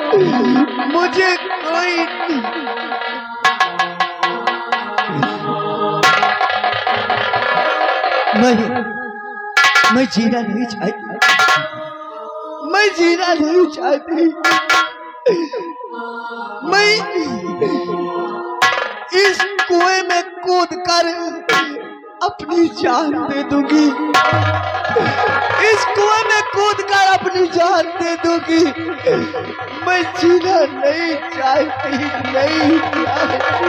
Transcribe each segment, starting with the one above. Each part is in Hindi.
मुझे कोई मैं जीना नहीं चाहती, मैं जीना नहीं चाहती। मैं इस कुएं में कूदकर अपनी जान दे दूंगी, इस कुएं में कूदकर अपनी जान दे दूंगी। मैं जीना नहीं चाहती, नहीं चाहती।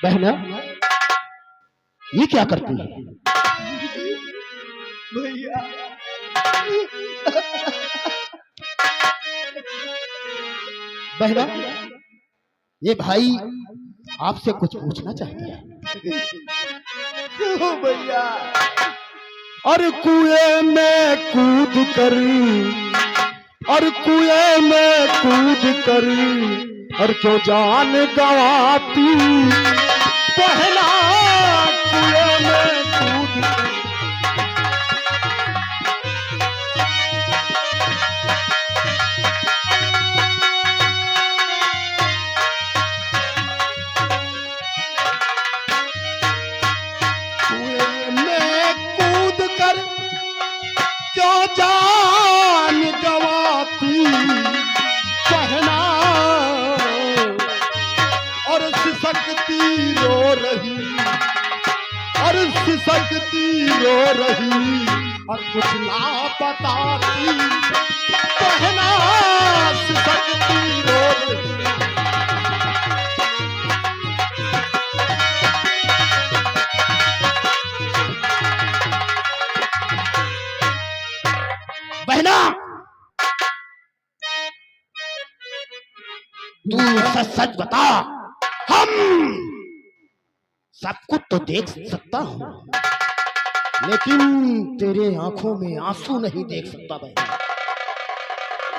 बहना, ये क्या करती है? भैया, बहना, ये भाई आपसे कुछ पूछना चाहते हैं। क्यों भैया? और कुएं में कूद कर, और कुएं में कूद कर, और क्यों जान गवाती बहना, कुएं में कूद कर। कुएं में कूद कर क्यों जान गवाती बहना, और सिसकती रो रही, और सिसकती रो रही, और कुछ ना बताती बहना, सिसकती रो रही। बहना, तू सच सच बता, हम सब कुछ तो देख सकता हूं, लेकिन तेरे आंखों में आंसू नहीं देख सकता। बहना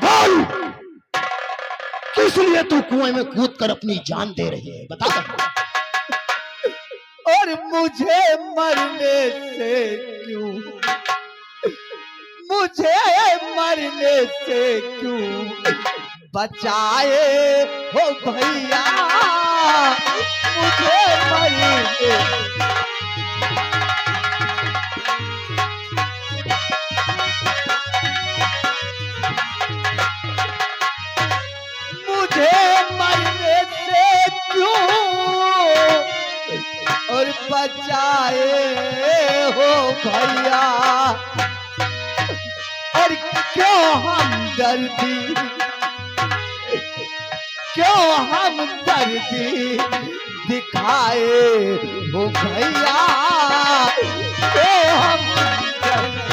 बोल, किस लिए तू कुएं में कूद कर अपनी जान दे रही है? बता बहना। और मुझे मरने से क्यों, मुझे मरने से क्यों बचाए हो भैया, मुझे मरने, मुझे मरने से क्यों और बचाए हो भैया, और क्यों हम दर्दी, क्यों हम दर्दी दिखाए हो भैया, क्यों हम दर्दी।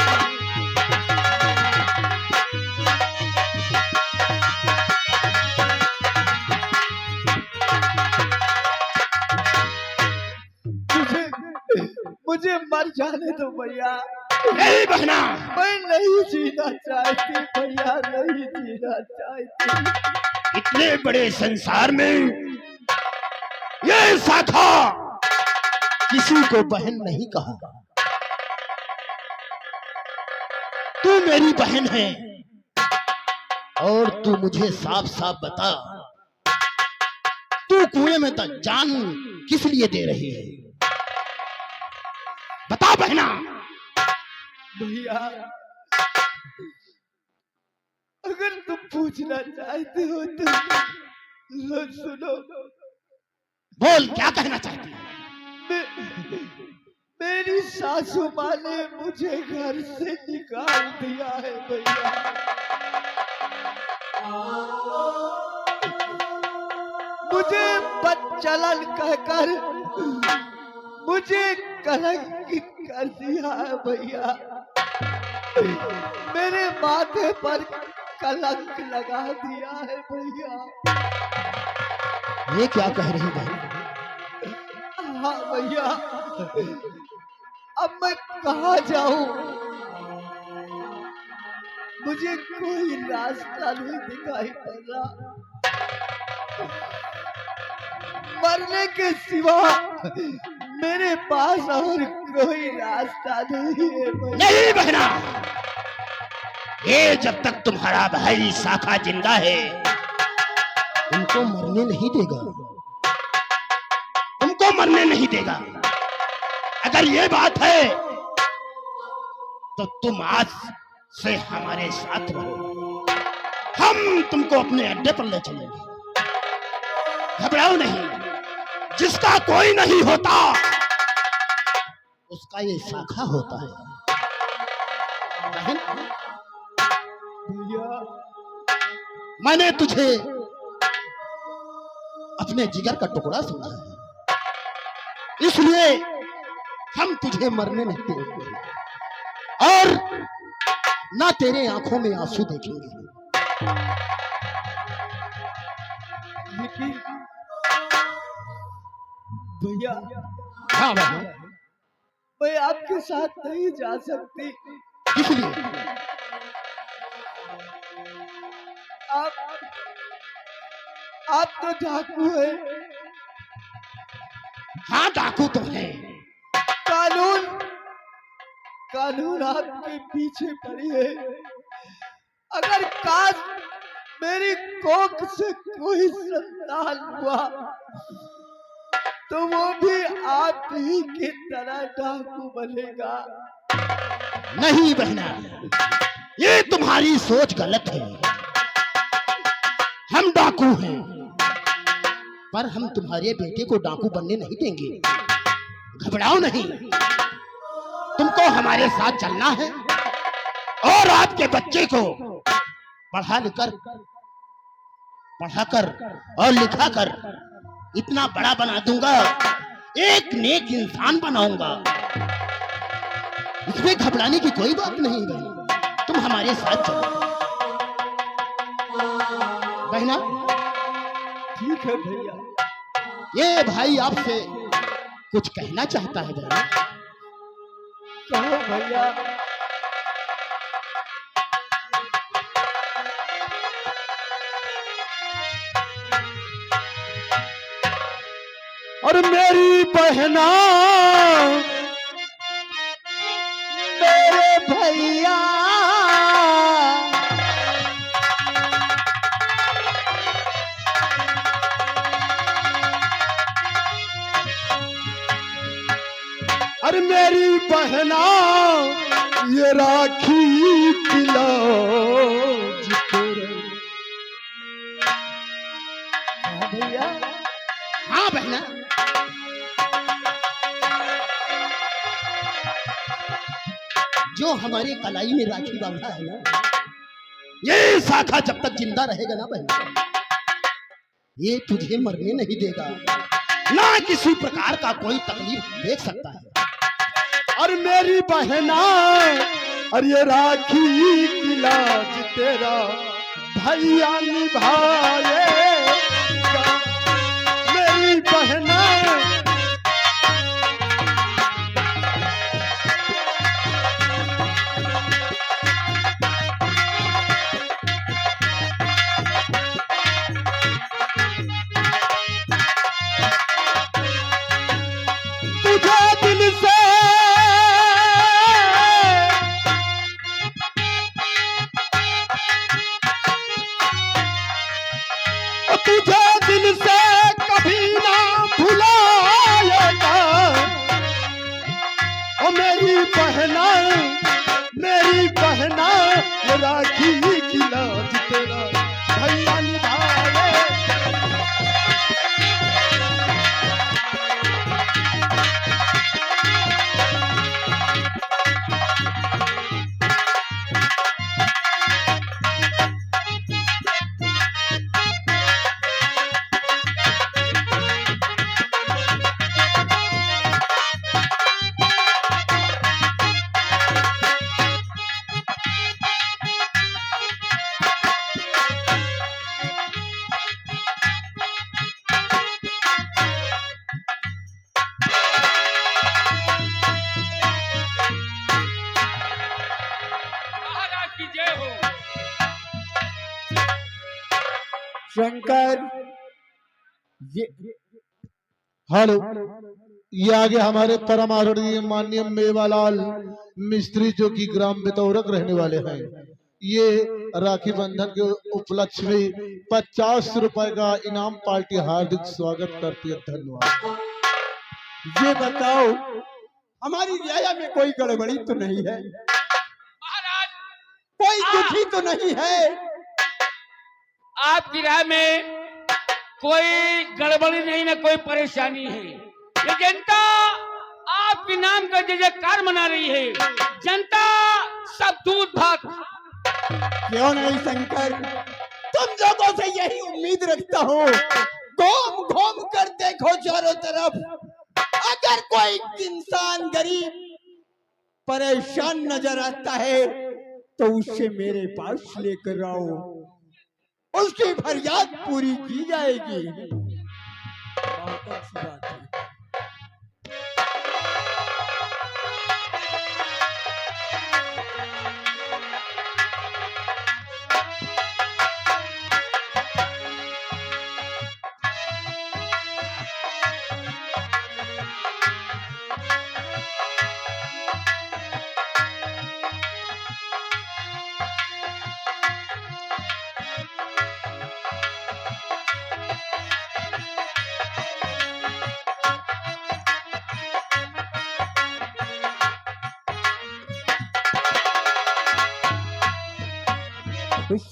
मुझे मर जाने दो भैया। नहीं बहना, मैं नहीं जीना चाहती भैया, नहीं जीना चाहती। इतने बड़े संसार में ये शाखा किसी को बहन नहीं कहा। तू मेरी बहन है, और तू मुझे साफ साफ बता, तू कुएं में जान किस लिए दे रही है? बता बहना। भैया, अगर तुम पूछना चाहते हो तो सुनो। बोल, क्या कहना चाहती है? मेरी सासू माँ ने मुझे घर से निकाल दिया है भैया। मुझे बदचलन कहकर मुझे कलंकित कर दिया है भैया। मेरे माथे पर कलंक लगा दिया है भैया। ये क्या कह रही भाई? हाँ भैया, अब मैं कहाँ जाऊं? मुझे कोई रास्ता नहीं दिखाई पड़ रहा, मरने के सिवा मेरे पास और कोई रास्ता नहीं है भाई। नहीं बहना, ये जब तक तुम्हारा भाई शाखा जिंदा है तुमको मरने नहीं देगा, तुमको मरने नहीं देगा। अगर ये बात है तो तुम आज से हमारे साथ रहो, हम तुमको अपने अड्डे पर ले चलेंगे। घबराओ नहीं, जिसका कोई नहीं होता उसका ये शाखा होता है। भैया मैंने तुझे अपने जिगर का टुकड़ा समझा है, इसलिए हम तुझे मरने नहीं देंगे और ना तेरे आंखों में आंसू देखेंगे। लेकिन भैया हाँ बाबा, मैं आपके साथ नहीं जा सकती। इसलिए आप तो डाकू है, हाँ डाकू तो है, कानून कानून आपके पीछे पड़ी है। अगर काश मेरी कोख से कोई संतान हुआ तो वो भी आप ही की तरह डाकू बनेगा। नहीं बहना, ये तुम्हारी सोच गलत है। हम डाकू हैं, पर हम तुम्हारे बेटे को डाकू बनने नहीं देंगे। घबराओ नहीं, तुमको हमारे साथ चलना है और आपके बच्चे को पढ़ाकर और लिखाकर इतना बड़ा बना दूंगा, एक नेक इंसान बनाऊंगा। इसमें घबराने की कोई बात नहीं बहन, तुम हमारे साथ चलो। बहना ठीक है भैया। ये भाई आपसे कुछ कहना चाहता है बहना। कहो भैया। और मेरी बहना मेरे भैया और मेरी बहना ये राखी किला हाँ भैया। हाँ बहना, जो हमारे कलाई में राखी बांधा है ना, ये शाखा जब तक जिंदा रहेगा ना बहना, ये तुझे मरने नहीं देगा, ना किसी प्रकार का कोई तकलीफ देख सकता है। और मेरी बहना और ये राखी की लाज तेरा भैया निभाए, मेरी बहना तुझे दिल से तुझे दिल से कभी ना भुलाएगा। ओ मेरी बहना राखी की लाज तेरा भैया निभाए। शंकर, ये हेलो, ये आगे हमारे परम आदरणीय माननीय मेवालाल मिस्त्री जो कि ग्राम बितौरक रहने वाले हैं। ये राखी बंधन के उपलक्ष्य में 50 रुपए का इनाम पार्टी हार्दिक स्वागत करती है। धन्यवाद। ये बताओ, हमारी रियाया में कोई गड़बड़ी तो नहीं है? महाराज, कोई दुखी तो नहीं है? आपकी राय में कोई गड़बड़ी नहीं, ना कोई परेशानी है। ये जनता आपके नाम का जय जयकार मना रही है। जनता सब दूध भाग। क्यों नहीं शंकर, तुम लोगों से यही उम्मीद रखता हूँ। घूम घूम कर देखो चारों तरफ, अगर कोई इंसान गरीब परेशान नजर आता है तो उससे मेरे पास लेकर आओ, उसकी फरियाद पूरी की जाएगी। बहुत अच्छी बात है।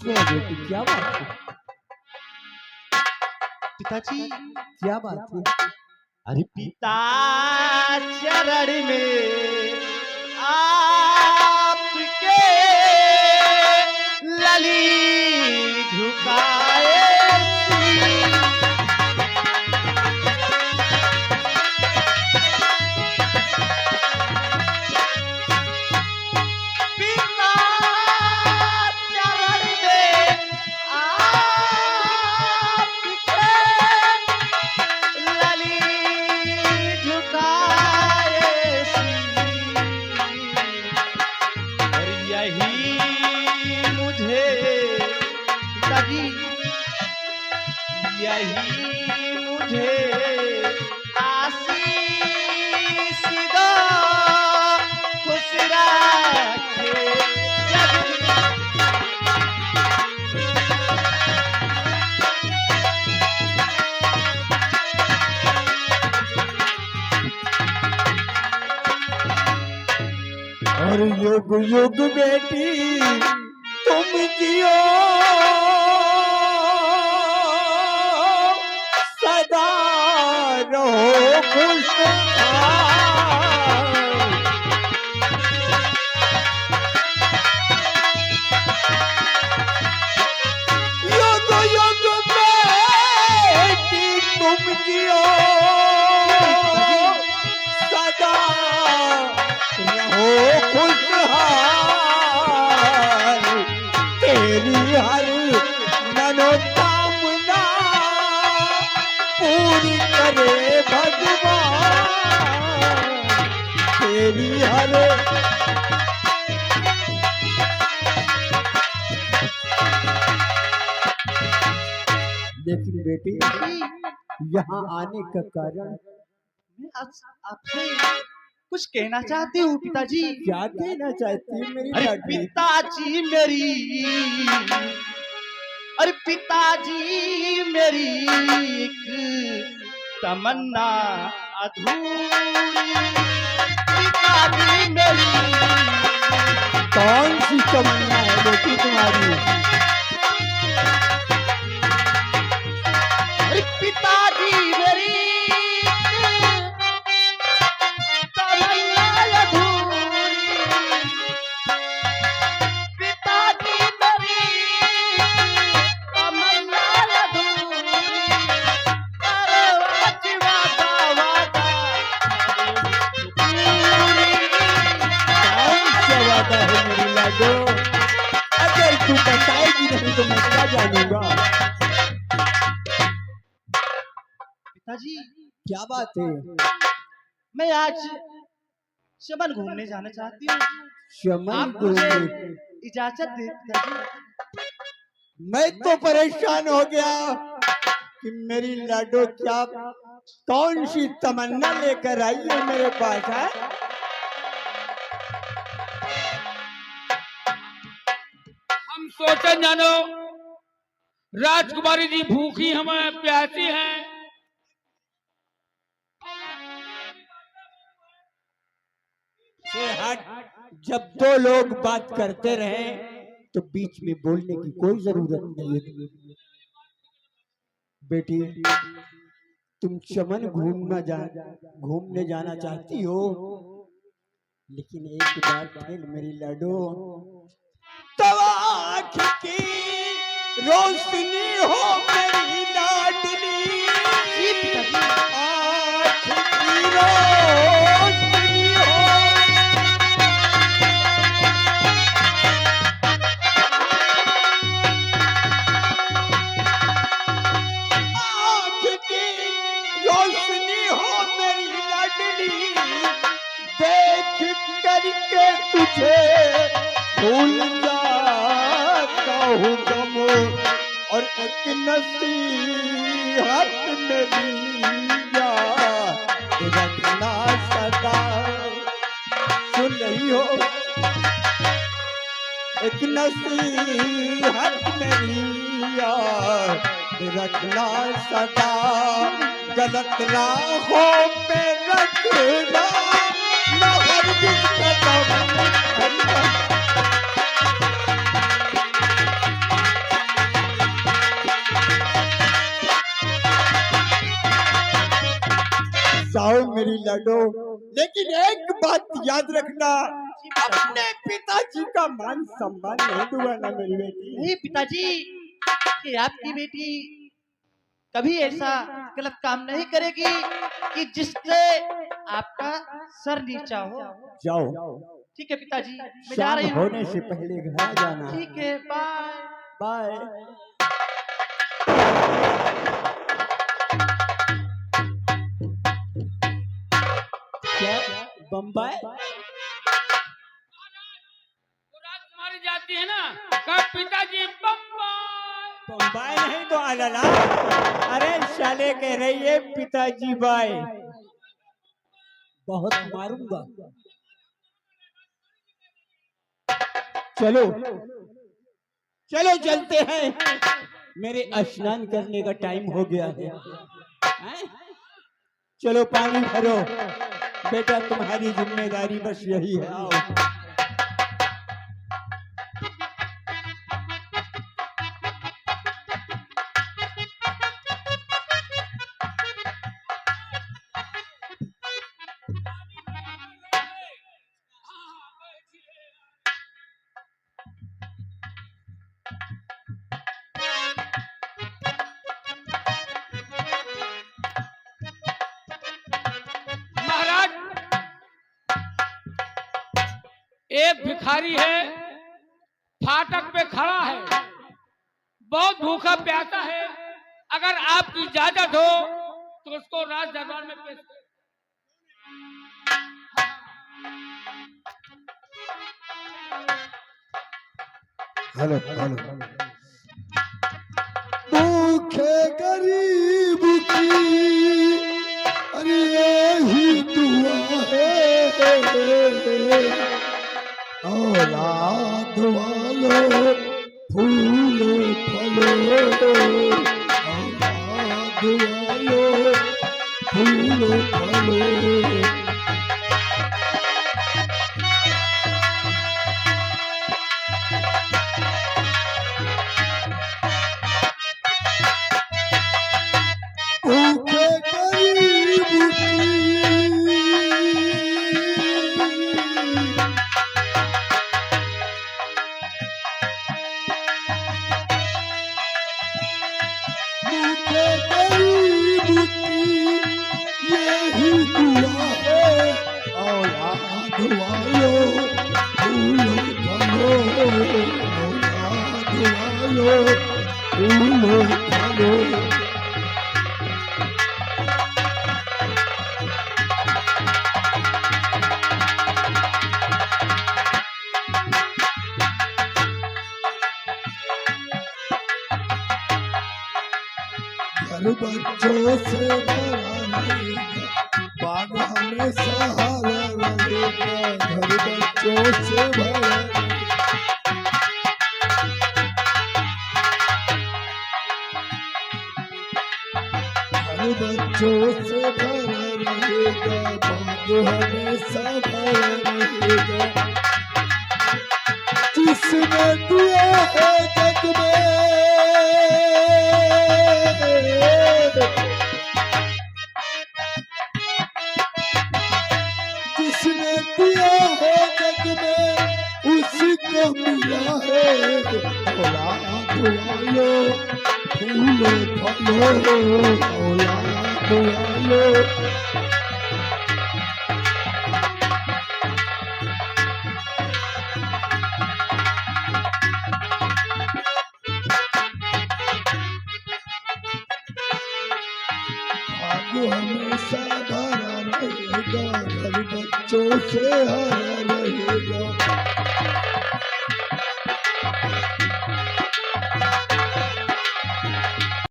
बेटी क्या बात है? पिताजी, क्या बात है? अरे पिता चरण में आपके लली झुकाए पिता चरण में आपके लली झुकाए और यही मुझे पिताजी, यही मुझे आशीष दो, खुश रखे जग। और युग युग बेटी तुम जियो, सदा रहो खुशहाल। युग युग बेटी तुम जियो, सदा रहो खुशहाल। तेरी हर मनोकामना पूरी करे भगवान। तेरी हर लेकिन बेटी, यहाँ आने का कारण? मैं आपसे कुछ कहना चाहती हूँ पिताजी। क्या कहना चाहती है मेरी अरे बेटी? पिताजी मेरी, अरे पिताजी मेरी एक तमन्ना अधूरी। पिताजी मेरी कौन सी तमन्ना है बेटी तुम्हारी? अरे पिताजी मेरी तमन्ना अधूरी। पिताजी मेरी तमन्ना अधूरी। अरे वादा वादा पूरी। कौन सा वादा है मेरी लाडो? अगर तू बताएगी नहीं तो मैं क्या जानूंगा? पिताजी, क्या बात है? मैं आज चमन घूमने जाना चाहती हूँ। शमन आप घूमने? मुझे इजाजत दे पिताजी। मैं तो परेशान हो गया कि मेरी लाडो क्या कौन सी तमन्ना लेकर आई है मेरे पास है। हम सोचे जानो राजकुमारी जी भूखी हमें प्यासी हैं। से हट, जब दो लोग बात करते रहे तो बीच में बोलने की कोई जरूरत नहीं है। बेटी, तुम चमन घूमने जाना चाहती हो, लेकिन एक बात फिर मेरी लाडो, तब आँख की रोशनी हो मेरी लाडली, आँख की रोशनी हो। आँख की रोशनी हो मेरी लाडली, देख करके तुझे भूल जाता हूँ गम, और एक नसीहत मेरी याद रखना सदा। सुन रही हो? एक नसीहत मेरी याद रखना सदा, गलत राहों पे रखना न हरगिज़ कदम। जाओ मेरी लाडो, लेकिन एक बात याद रखना, अपने पिताजी का मान सम्मान नहीं डुबाना मेरी बेटी। नहीं पिताजी, कि आपकी बेटी कभी ऐसा गलत काम नहीं करेगी कि जिससे आपका सर नीचा हो। जाओ, ठीक है पिताजी, मैं जा शाम रही हूँ। होने से पहले घर आ जाना। ठीक है, बाय। बाय। क्या बम्बई? राजकुमारी जाती है ना, कब पिताजी बम्बई। बम्बई नहीं तो अलाला। अरे साले कह रही है पिताजी बाय, बहुत मारूंगा। चलो चलो चलते हैं, मेरे स्नान करने का टाइम हो गया है। हैं? चलो पानी भरो बेटा, तुम्हारी जिम्मेदारी बस यही है। आओ। महाराज, एक भिखारी है, फाटक पे खड़ा है, बहुत भूखा प्यासा है। अगर आपकी इजाजत हो तो उसको राज दरबार में पेश करें। हेलो भूखे गरीब की अरे यही दुआ है, औलाद वालो फूलो फलो, औलाद वालो फूलो फलो। भूखे गरीब की यही दुआ है, औलाद वालो फूलो फलो, औलाद वालो फूलो फलो। घर बच्चों से भरा रहेगा, बाग हमेशा हरा रहेगा, घर बच्चों से भरा रहेगा। घर बच्चों से भरा रहेगा, बाग हमेशा भरा रहेगा। जिसने दिया है जग में, जिसने दिया है जग में उसी को मिला है। औलाद वालो फूलो फलो, औलाद वालो हमेशा भरा रहेगा, घर बच्चों से हरा रहेगा।